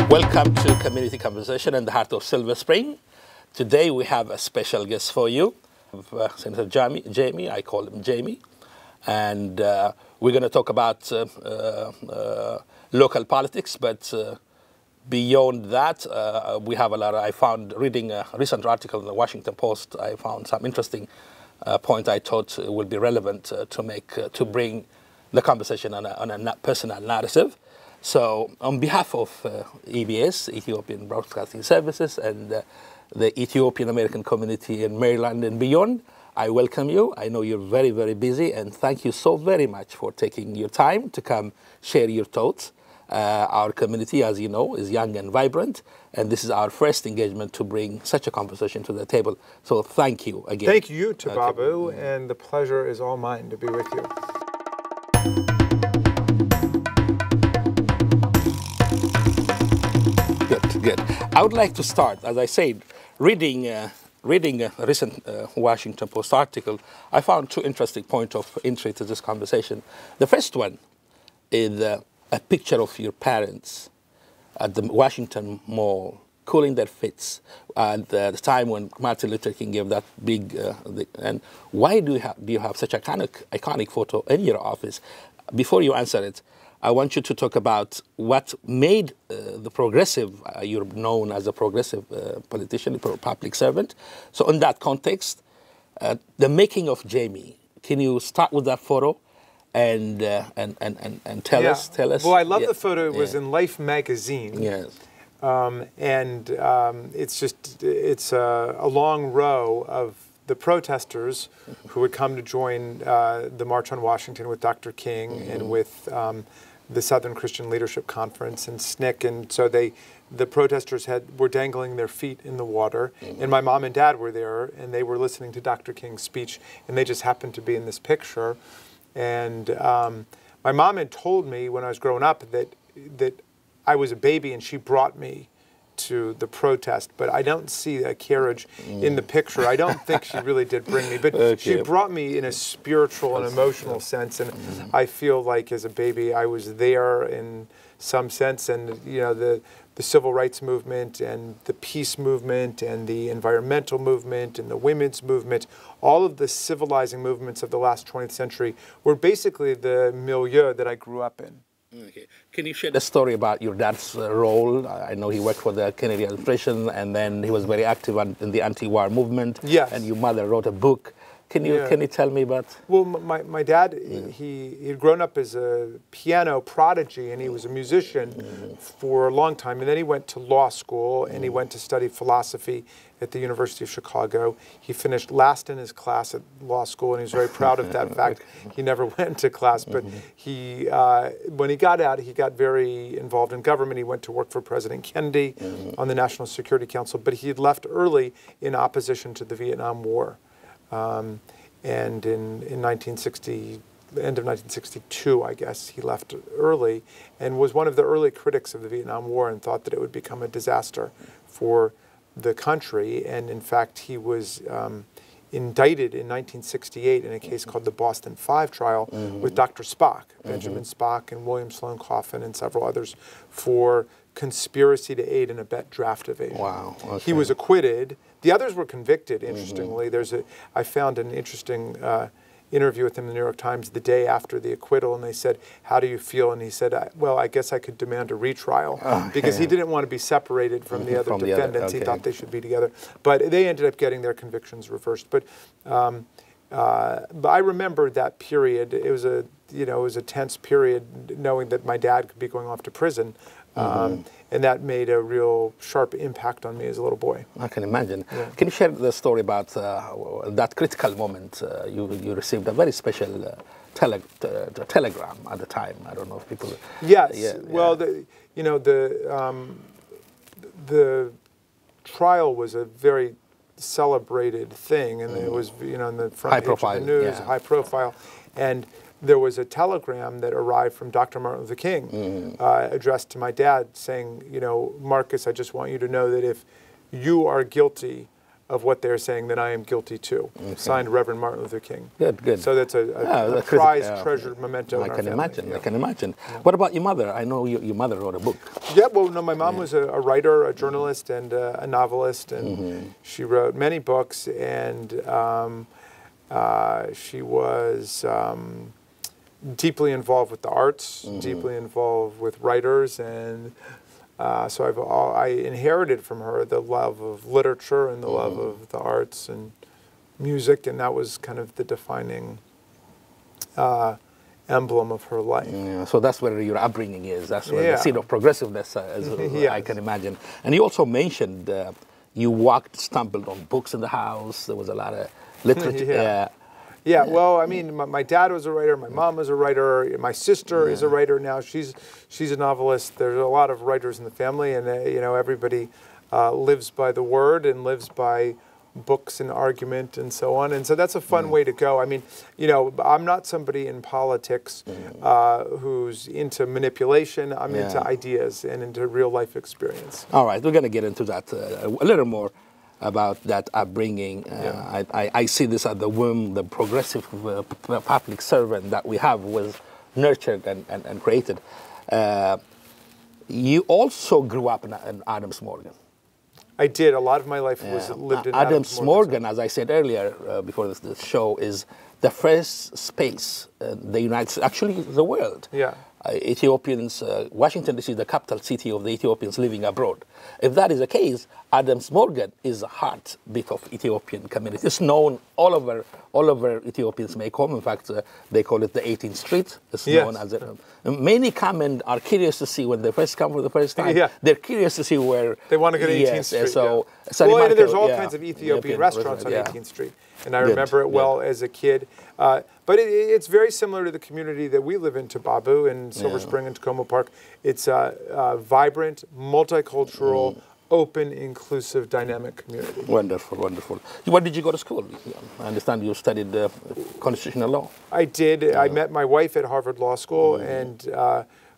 Welcome to Community Conversation in the heart of Silver Spring. Today we have a special guest for you, Senator Jamie. I call him Jamie. And we're going to talk about local politics, but beyond that, we have a lot. I found, reading a recent article in the Washington Post, I found some interesting point I thought would be relevant to bring the conversation on a personal narrative. So on behalf of EBS, Ethiopian Broadcasting Services, and the Ethiopian American community in Maryland and beyond, I welcome you. I know you're very, very busy, and thank you so very much for taking your time to come share your thoughts. Our community, as you know, is young and vibrant, and this is our first engagement to bring such a conversation to the table. So thank you again. Thank you to Babu, and the pleasure is all mine to be with you. Good. I would like to start, as I said, reading a recent Washington Post article. I found two interesting points of entry to this conversation. The first one is a picture of your parents at the Washington Mall, cooling their fits at the time when Martin Luther King gave that big. And why do you have such a iconic photo in your office? Before you answer it, I want you to talk about what made the progressive, you're known as a progressive politician, public servant. So in that context, the making of Jamie, can you start with that photo and tell us? Well, I love the photo. It was in Life magazine. Yes. It's a long row of the protesters who would come to join the March on Washington with Dr. King and with the Southern Christian Leadership Conference and SNCC, and so the protesters were dangling their feet in the water, and my mom and dad were there, and they were listening to Dr. King's speech, and they just happened to be in this picture. And my mom had told me when I was growing up that I was a baby, and she brought me to the protest, but I don't see a carriage in the picture. I don't think she really did bring me, but she brought me in a spiritual and emotional sense, and I feel like as a baby I was there in some sense, and you know, the civil rights movement and the peace movement and the environmental movement and the women's movement, all of the civilizing movements of the last 20th century were basically the milieu that I grew up in. Okay. Can you share the story about your dad's role? I know he worked for the Kennedy administration, and then he was very active in the anti-war movement. Yes. And your mother wrote a book. Can you tell me about? Well, my dad, he'd grown up as a piano prodigy, and he was a musician for a long time. And then he went to law school, and he went to study philosophy at the University of Chicago. He finished last in his class at law school, and he was very proud of that fact. He never went to class, but when he got out, he got very involved in government. He went to work for President Kennedy on the National Security Council, but he had left early in opposition to the Vietnam War. And in 1960, the end of 1962, I guess, he left early and was one of the early critics of the Vietnam War and thought that it would become a disaster for the country. And in fact, he was indicted in 1968 in a case called the Boston Five trial with Dr. Spock, Benjamin Spock, and William Sloane Coffin and several others for conspiracy to aid and abet draft evasion. Wow. Okay. He was acquitted. The others were convicted, interestingly. I found an interesting interview with him in the New York Times the day after the acquittal, and they said, "How do you feel?" And he said, "Well, I guess I could demand a retrial," because he didn't want to be separated from the other defendants. He thought they should be together. But they ended up getting their convictions reversed. But I remember that period. It was a tense period, knowing that my dad could be going off to prison. And that made a real sharp impact on me as a little boy. I can imagine. Yeah. Can you share the story about that critical moment? You received a very special telegram at the time. I don't know if people... Yes. Well, the trial was a very celebrated thing, and it was, in the front page of the news, high profile. And there was a telegram that arrived from Dr. Martin Luther King addressed to my dad saying, Marcus, I just want you to know that if you are guilty of what they're saying, then I am guilty too. Signed, Reverend Martin Luther King. Good, good. So that's a prized, treasured memento in our family. I can imagine. Yeah. What about your mother? I know your mother wrote a book. Yeah, well, no, my mom was a writer, a journalist, and a novelist, and she wrote many books, and she was deeply involved with the arts, deeply involved with writers, and so I inherited from her the love of literature and the love of the arts and music, and that was kind of the defining emblem of her life. Yeah, so that's where your upbringing is. That's where the seed of progressiveness is, I can imagine. And you also mentioned you stumbled on books in the house. There was a lot of literature. Yeah, well, I mean, my dad was a writer, my mom was a writer, my sister is a writer now. She's a novelist. There's a lot of writers in the family, and you know, everybody lives by the word and lives by books and argument and so on. And so that's a fun way to go. I mean, you know, I'm not somebody in politics who's into manipulation. I'm into ideas and into real life experience. All right, we're going to get into that a little more. About that upbringing. I see this at the womb. The progressive public servant that we have was nurtured and created. You also grew up in Adams Morgan. I did. A lot of my life was lived in Adams Morgan, as I said earlier before this show, is the first space in the United States, actually the world. Ethiopians, Washington DC is the capital city of the Ethiopians living abroad. If that is the case, Adams Morgan is the heartbeat of Ethiopian community. It's known all over Ethiopians make home. In fact, they call it the 18th Street. It's known as it. Many come and are curious to see when they first come for the first time. They're curious to see where they want to go to 18th Street. So, well, there's all kinds of Ethiopian restaurants on 18th Street, and I remember it well as a kid. But it's very similar to the community that we live in, Babu and Silver Spring and Tacoma Park. It's a vibrant, multicultural, open, inclusive, dynamic community. Wonderful, wonderful. Where did you go to school? I understand you studied constitutional law. I did. I met my wife at Harvard Law School, and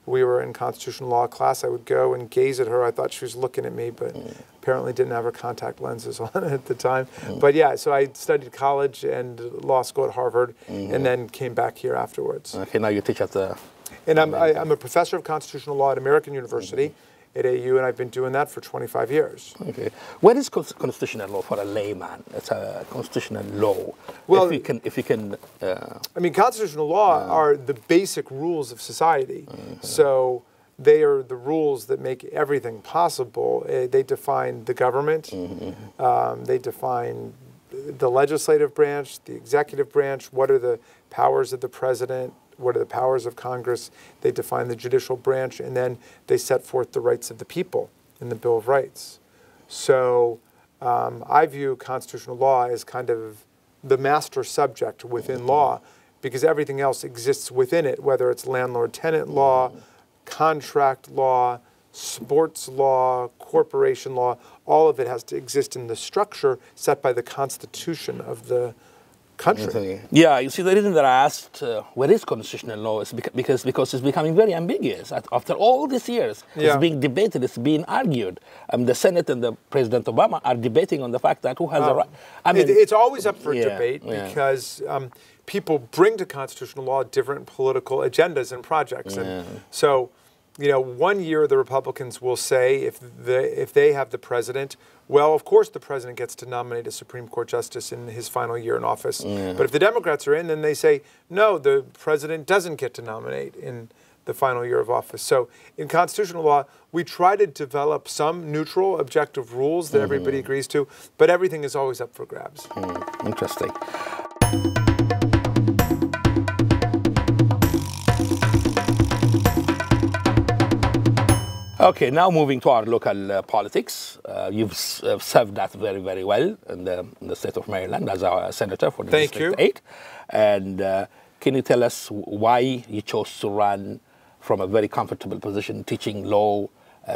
we were in constitutional law class. I would go and gaze at her. I thought she was looking at me, but apparently didn't have her contact lenses on at the time. But yeah, so I studied college and law school at Harvard, and then came back here afterwards. Okay, now you teach at the... And I'm a professor of constitutional law at American University at AU, and I've been doing that for 25 years. Okay. What is constitutional law for a layman? It's a constitutional law. Well, if you can I mean, constitutional law are the basic rules of society. So they are the rules that make everything possible. They define the government. They define the legislative branch, the executive branch. What are the powers of the president? What are the powers of Congress? They define the judicial branch, and then they set forth the rights of the people in the Bill of Rights. So I view constitutional law as kind of the master subject within law, because everything else exists within it, whether it's landlord-tenant law, contract law, sports law, corporation law. All of it has to exist in the structure set by the Constitution of the country. Yeah, you see, the reason that I asked what is constitutional law is because it's becoming very ambiguous. After all these years, it's being debated, it's being argued. The Senate and the President Obama are debating on the fact that who has a right. I mean, it's always up for debate because people bring to constitutional law different political agendas and projects. And so, you know, one year the Republicans will say if they have the president, well, of course the president gets to nominate a Supreme Court justice in his final year in office. But if the Democrats are in, then they say, no, the president doesn't get to nominate in the final year of office. So in constitutional law, we try to develop some neutral, objective rules that everybody agrees to, but everything is always up for grabs. Interesting. Okay, now moving to our local politics. You've served that very, very well in the state of Maryland as our senator for the District 8. And can you tell us why you chose to run from a very comfortable position, teaching law,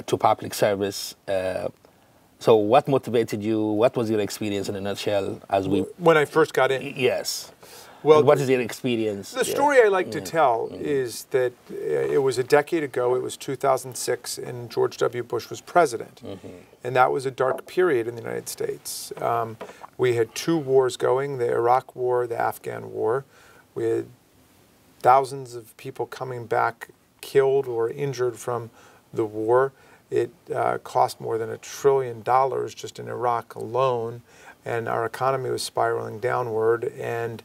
to public service? So what motivated you? What was your experience in a nutshell as we... When I first got in? Yes. Well, and what is your experience? The story I like to tell is that it was a decade ago. It was 2006, and George W. Bush was president. And that was a dark period in the United States. We had two wars going, the Iraq War, the Afghan War. We had thousands of people coming back killed or injured from the war. It cost more than $1 trillion just in Iraq alone, and our economy was spiraling downward. And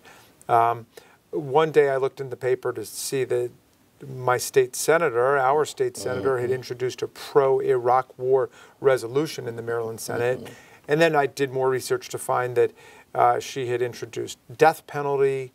one day I looked in the paper to see that my state senator, our state senator, had introduced a pro-Iraq war resolution in the Maryland Senate. And then I did more research to find that she had introduced death penalty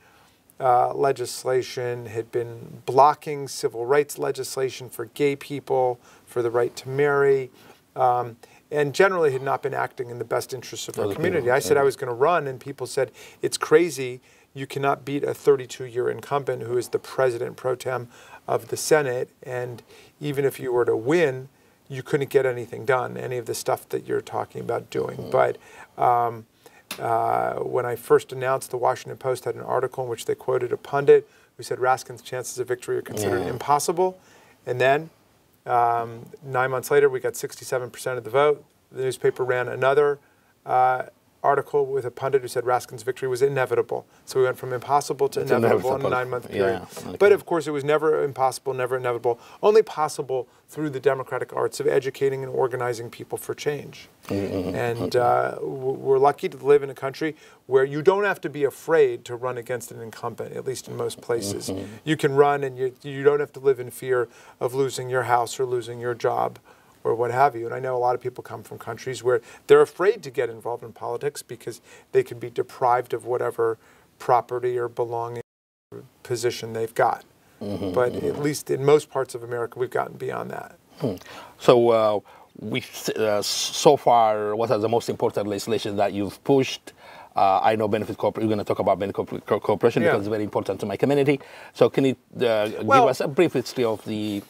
legislation, had been blocking civil rights legislation for gay people, for the right to marry, and generally had not been acting in the best interests of our community. I said I was going to run, and people said, it's crazy. You cannot beat a 32-year incumbent who is the president pro tem of the Senate, and even if you were to win, you couldn't get anything done, any of the stuff that you're talking about doing. But when I first announced, the Washington Post had an article in which they quoted a pundit who said Raskin's chances of victory are considered impossible. And then 9 months later, we got 67% of the vote. The newspaper ran another article with a pundit who said Raskin's victory was inevitable. So we went from impossible to inevitable in a 9-month period. But of course, it was never impossible, never inevitable, only possible through the democratic arts of educating and organizing people for change. And we're lucky to live in a country where you don't have to be afraid to run against an incumbent, at least in most places. You can run, and you don't have to live in fear of losing your house or losing your job or what have you. And I know a lot of people come from countries where they're afraid to get involved in politics because they could be deprived of whatever property or belonging position they've got. But at least in most parts of America, we've gotten beyond that. So so far, what are the most important legislation that you've pushed? I know benefit corporation. We're going to talk about benefit corporation because it's very important to my community. So can you give us a brief history of the...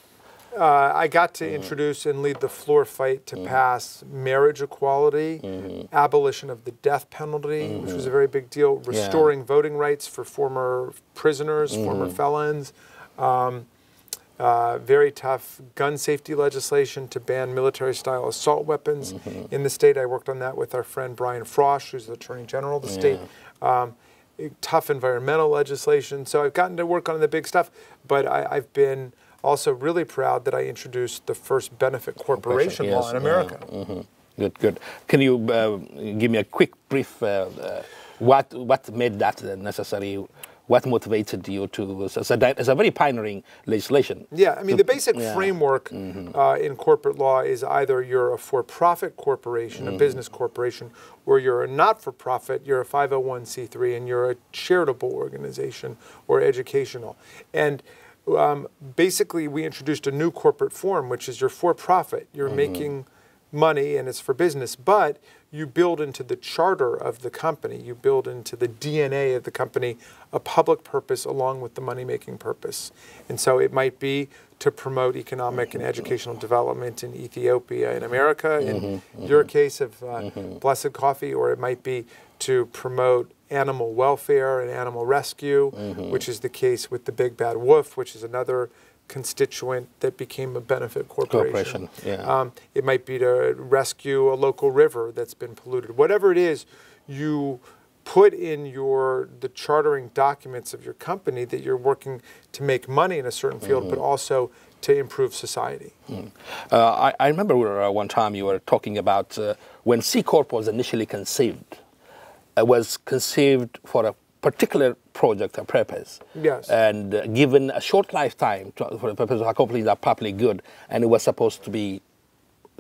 I got to introduce and lead the floor fight to pass marriage equality, abolition of the death penalty, which was a very big deal, restoring voting rights for former prisoners, former felons, very tough gun safety legislation to ban military-style assault weapons in the state. I worked on that with our friend Brian Frosch, who's the Attorney General of the state. Tough environmental legislation. So I've gotten to work on the big stuff, but I've been also really proud that I introduced the first benefit corporation law in America. Good, good. Can you give me a quick brief, what made that necessary? What motivated you to, as a very pioneering legislation? Yeah, I mean, the basic framework in corporate law is either you're a for-profit corporation, a business corporation, or you're a not-for-profit, you're a 501c3, and you're a charitable organization or educational. And basically, we introduced a new corporate form, which is you're for-profit. You're making money, and it's for business, but you build into the charter of the company, you build into the DNA of the company a public purpose along with the money-making purpose. And so it might be to promote economic and educational development in Ethiopia and America, in your case of Blessed Coffee, or it might be to promote animal welfare and animal rescue, which is the case with the Big Bad Wolf, which is another constituent that became a benefit corporation. It might be to rescue a local river that's been polluted. Whatever it is, you put in the chartering documents of your company that you're working to make money in a certain field, but also to improve society. I remember one time you were talking about when C Corp was initially conceived. Was conceived for a particular project or purpose. Yes. And given a short lifetime for the purpose of accomplishing that public good, and it was supposed to be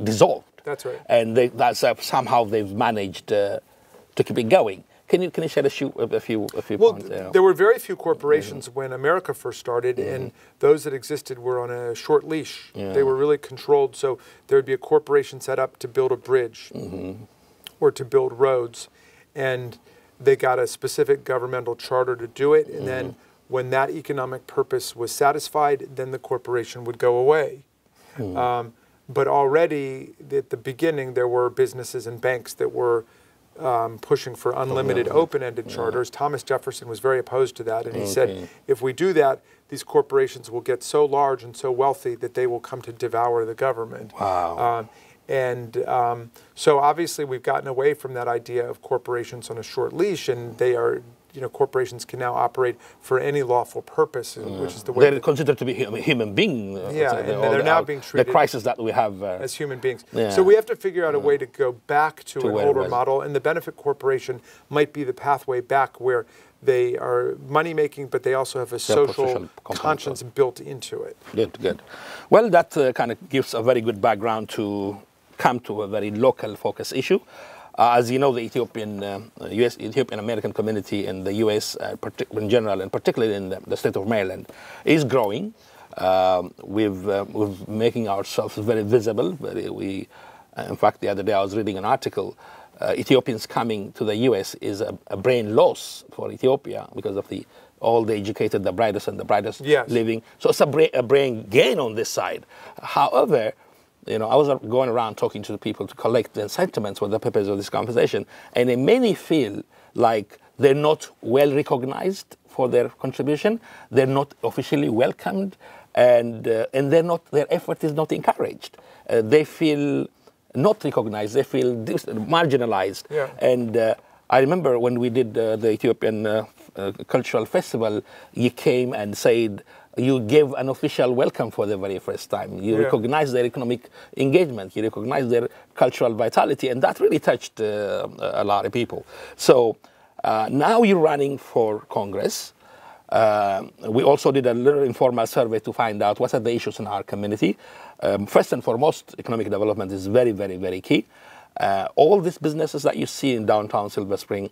dissolved. That's right. And somehow they've managed to keep it going. Can you share a few points? There were very few corporations when America first started, and those that existed were on a short leash. They were really controlled. So there would be a corporation set up to build a bridge or to build roads. And they got a specific governmental charter to do it, and then when that economic purpose was satisfied, then the corporation would go away. But already at the beginning, there were businesses and banks that were pushing for unlimited open-ended charters. Thomas Jefferson was very opposed to that, and he said, if we do that, these corporations will get so large and so wealthy that they will come to devour the government. Wow. So obviously we've gotten away from that idea of corporations on a short leash, and they are, corporations can now operate for any lawful purpose, which is the way they're considered to be human beings. And they're now being treated the crisis that we have as human beings. So we have to figure out a way to go back to an older model, and the benefit corporation might be the pathway back, where they are money making, but they also have a social conscience built into it. Good. Well, that kind of gives a very good background to come to a very local focus issue. As you know, the Ethiopian American community in the U.S. In general, and particularly in the state of Maryland, is growing. We're making ourselves very visible. In fact, the other day I was reading an article. Ethiopians coming to the U.S. is a brain loss for Ethiopia because of all the educated, the brightest and the brightest living. So it's a brain gain on this side. However, I was going around talking to the people to collect their sentiments for the purpose of this conversation, and many feel like they're not well recognized for their contribution. They're not officially welcomed, and their effort is not encouraged. They feel not recognized. They feel marginalized. And I remember when we did the Ethiopian Cultural Festival, you came and said, you gave an official welcome for the very first time. You recognized their economic engagement. You recognized their cultural vitality, and that really touched a lot of people. So now you're running for Congress. We also did a little informal survey to find out what are the issues in our community. First and foremost, economic development is very, very, very key. All these businesses that you see in downtown Silver Spring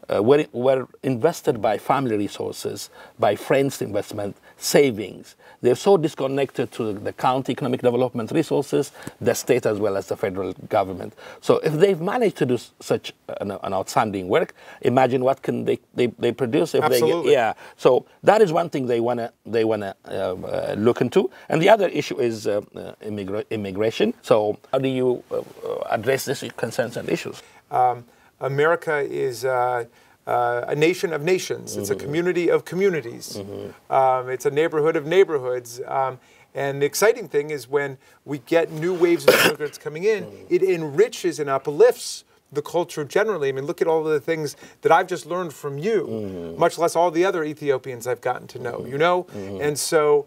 were invested by family resources, by friends' investment, savings. They're so disconnected to the county economic development resources, the state as well as the federal government. So if they've managed to do such an outstanding work, imagine what can they produce if Absolutely. they get, So that is one thing they wanna look into. And the other issue is immigration. So how do you address these concerns and issues? America is a nation of nations. It's a community of communities. It's a neighborhood of neighborhoods. And the exciting thing is when we get new waves of immigrants coming in, it enriches and uplifts the culture generally. I mean, look at all of the things that I've just learned from you, much less all the other Ethiopians I've gotten to know, And so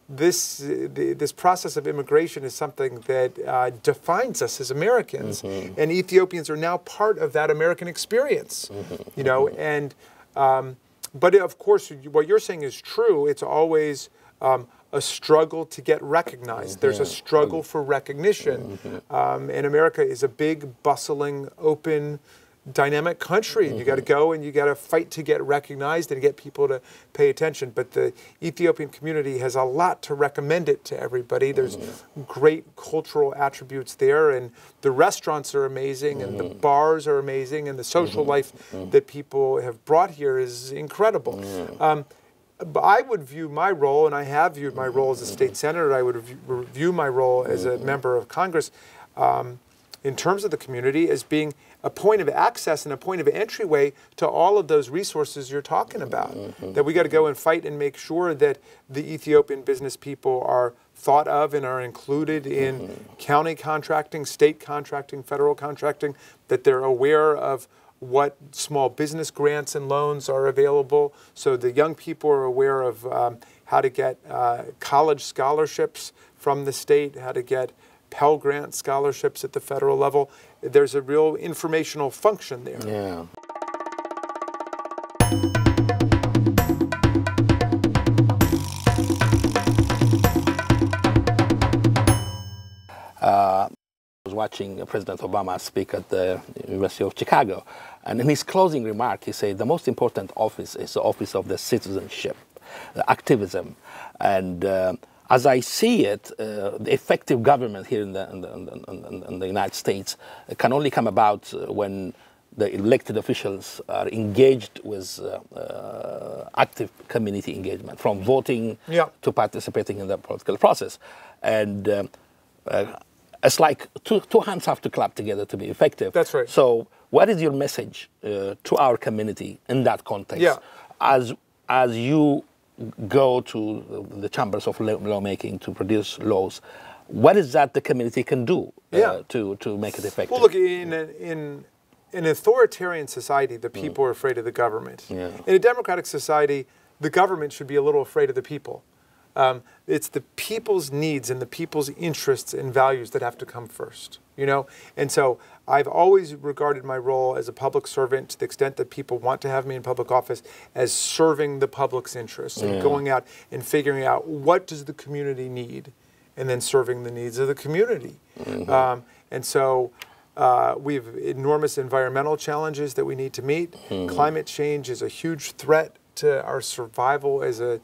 this process of immigration is something that defines us as Americans, and Ethiopians are now part of that American experience, and but of course what you're saying is true. It's always a struggle to get recognized. There's a struggle for recognition, and America is a big, bustling, open, dynamic country. You got to go and you got to fight to get recognized and get people to pay attention. But the Ethiopian community has a lot to recommend it to everybody. There's great cultural attributes there, and the restaurants are amazing, and the bars are amazing, and the social life that people have brought here is incredible. But I would view my role, and I have viewed my role as a state senator, I would view my role as a member of Congress in terms of the community as being a point of access and a point of entryway to all of those resources you're talking about. That we got to go and fight and make sure that the Ethiopian business people are thought of and are included in county contracting, state contracting, federal contracting, that they're aware of what small business grants and loans are available, so the young people are aware of how to get college scholarships from the state, how to get Pell Grant scholarships at the federal level. There's a real informational function there. I was watching President Obama speak at the University of Chicago, and in his closing remark, he said the most important office is the office of the citizenship, the activism, and as I see it, the effective government here in the United States can only come about when the elected officials are engaged with active community engagement, from voting to participating in the political process. And it's like two hands have to clap together to be effective. That's right. So what is your message to our community in that context? Yeah. As you go to the chambers of lawmaking to produce laws, what is that the community can do to make it effective? Well, look, in an authoritarian society, the people are afraid of the government. Yeah. In a democratic society, the government should be a little afraid of the people. It's the people's needs and the people's interests and values that have to come first, you know? And so I've always regarded my role as a public servant, to the extent that people want to have me in public office, as serving the public's interests and going out and figuring out what does the community need, and then serving the needs of the community. And so we have enormous environmental challenges that we need to meet. Climate change is a huge threat to our survival as a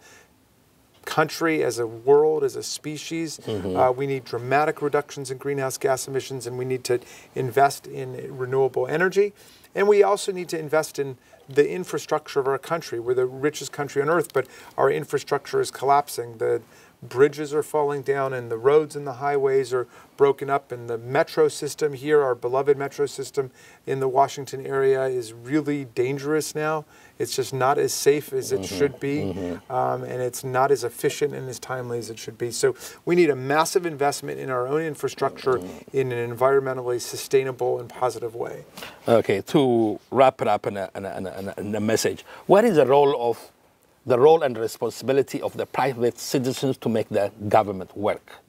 country, as a world, as a species. We need dramatic reductions in greenhouse gas emissions, and we need to invest in renewable energy. And we also need to invest in the infrastructure of our country. We're the richest country on earth, but our infrastructure is collapsing. The bridges are falling down, and the roads and the highways are broken up, and the metro system here, our beloved metro system in the Washington area, is really dangerous now. It's just not as safe as it should be, and it's not as efficient and as timely as it should be. So we need a massive investment in our own infrastructure in an environmentally sustainable and positive way. Okay, to wrap it up in a message, what is the role and responsibility of the private citizens to make the government work?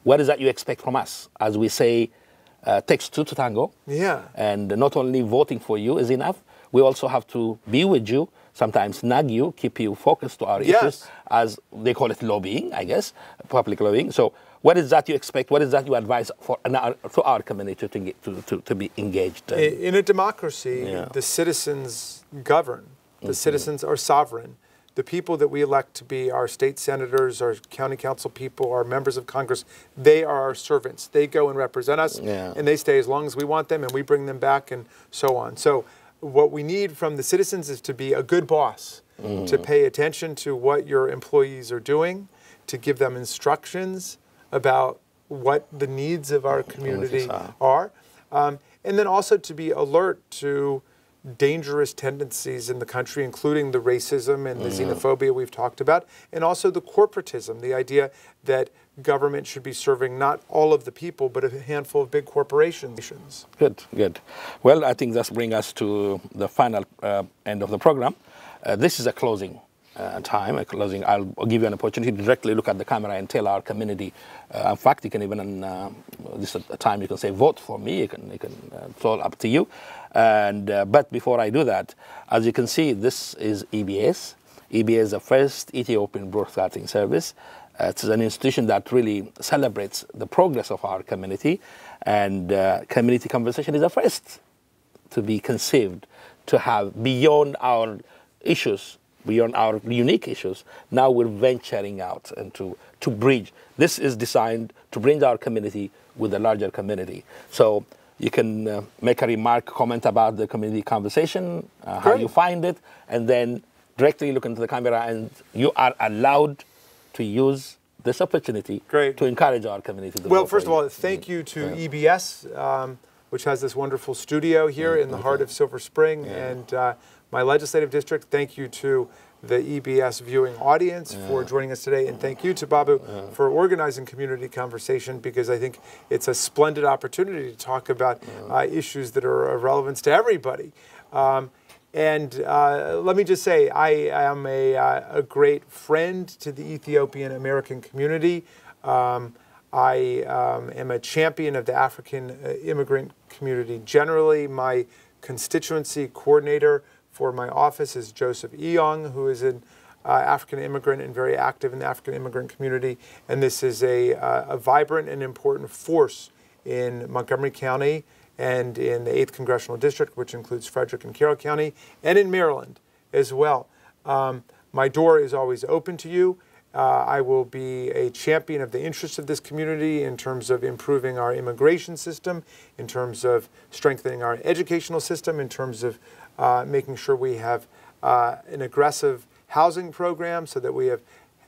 What is that you expect from us? As we say, takes two to tango. Yeah. And not only voting for you is enough, we also have to be with you, sometimes nag you, keep you focused to our issues, as they call it lobbying, I guess, public lobbying. So what is that you expect? What is that you advise for to our community to be engaged? In a democracy, the citizens govern. The citizens are sovereign. The people that we elect to be our state senators, our county council people, our members of Congress, they are our servants. They go and represent us, and they stay as long as we want them, and we bring them back, and so on. So what we need from the citizens is to be a good boss, to pay attention to what your employees are doing, to give them instructions about what the needs of our community are, and then also to be alert to dangerous tendencies in the country, including the racism and the xenophobia we've talked about, and also the corporatism, the idea that government should be serving not all of the people, but a handful of big corporations. Good, good. Well, I think that brings us to the final end of the program. This is a closing time, I'll give you an opportunity to directly look at the camera and tell our community. In fact, you can even, this is a time you can say, vote for me. It's all up to you. And but before I do that, as you can see, this is EBS. EBS is the first Ethiopian broadcasting service. It's an institution that really celebrates the progress of our community, and community conversation is the first to be conceived, to have beyond our issues, beyond our unique issues. Now we're venturing out and to bridge. This is designed to bring our community with the larger community. So you can make a remark, comment about the community conversation, how you find it, and then directly look into the camera, and you are allowed to use this opportunity to encourage our community. Well, first of all, thank you to EBS, which has this wonderful studio here in the heart of Silver Spring, and my legislative district. Thank you to the EBS viewing audience for joining us today, and thank you to Babu for organizing community conversation, because I think it's a splendid opportunity to talk about issues that are of relevance to everybody. And let me just say, I am a great friend to the Ethiopian American community. I am a champion of the African immigrant community generally. My constituency coordinator for my office is Joseph Eong, who is an African immigrant and very active in the African immigrant community. And this is a vibrant and important force in Montgomery County and in the 8th Congressional District, which includes Frederick and Carroll County, and in Maryland as well. My door is always open to you. I will be a champion of the interests of this community in terms of improving our immigration system, in terms of strengthening our educational system, in terms of making sure we have an aggressive housing program so that we have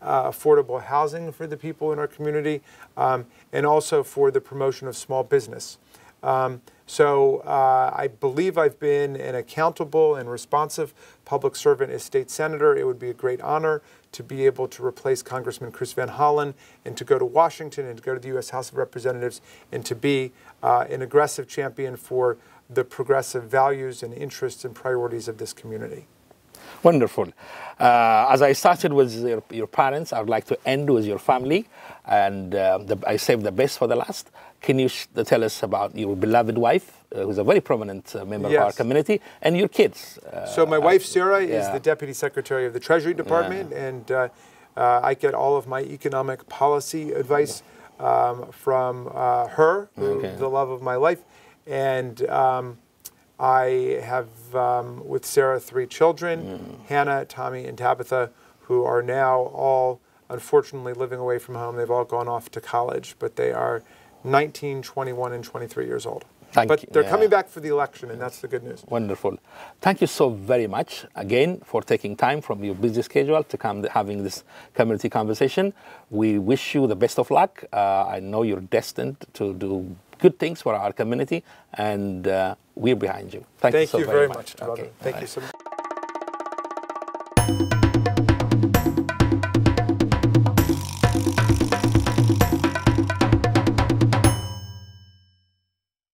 affordable housing for the people in our community, and also for the promotion of small business. I believe I've been an accountable and responsive public servant as state senator. It would be a great honor to be able to replace Congressman Chris Van Hollen and to go to Washington and to go to the U.S. House of Representatives and to be an aggressive champion for the progressive values and interests and priorities of this community. Wonderful. As I started with your parents, I would like to end with your family, and I saved the best for the last. Can you tell us about your beloved wife, who's a very prominent member of our community, and your kids? So my wife, Sarah, is the Deputy Secretary of the Treasury Department, and I get all of my economic policy advice from her, who's the love of my life, and I have, with Sarah, 3 children, Hannah, Tommy, and Tabitha, who are now all, unfortunately, living away from home. They've all gone off to college, but they are 19, 21, and 23 years old. But they're coming back for the election, and that's the good news. Wonderful. Thank you so very much, again, for taking time from your busy schedule to come having this community conversation. We wish you the best of luck. I know you're destined to do good things for our community, and we're behind you. Thank you so very much. Okay. Thank you so much.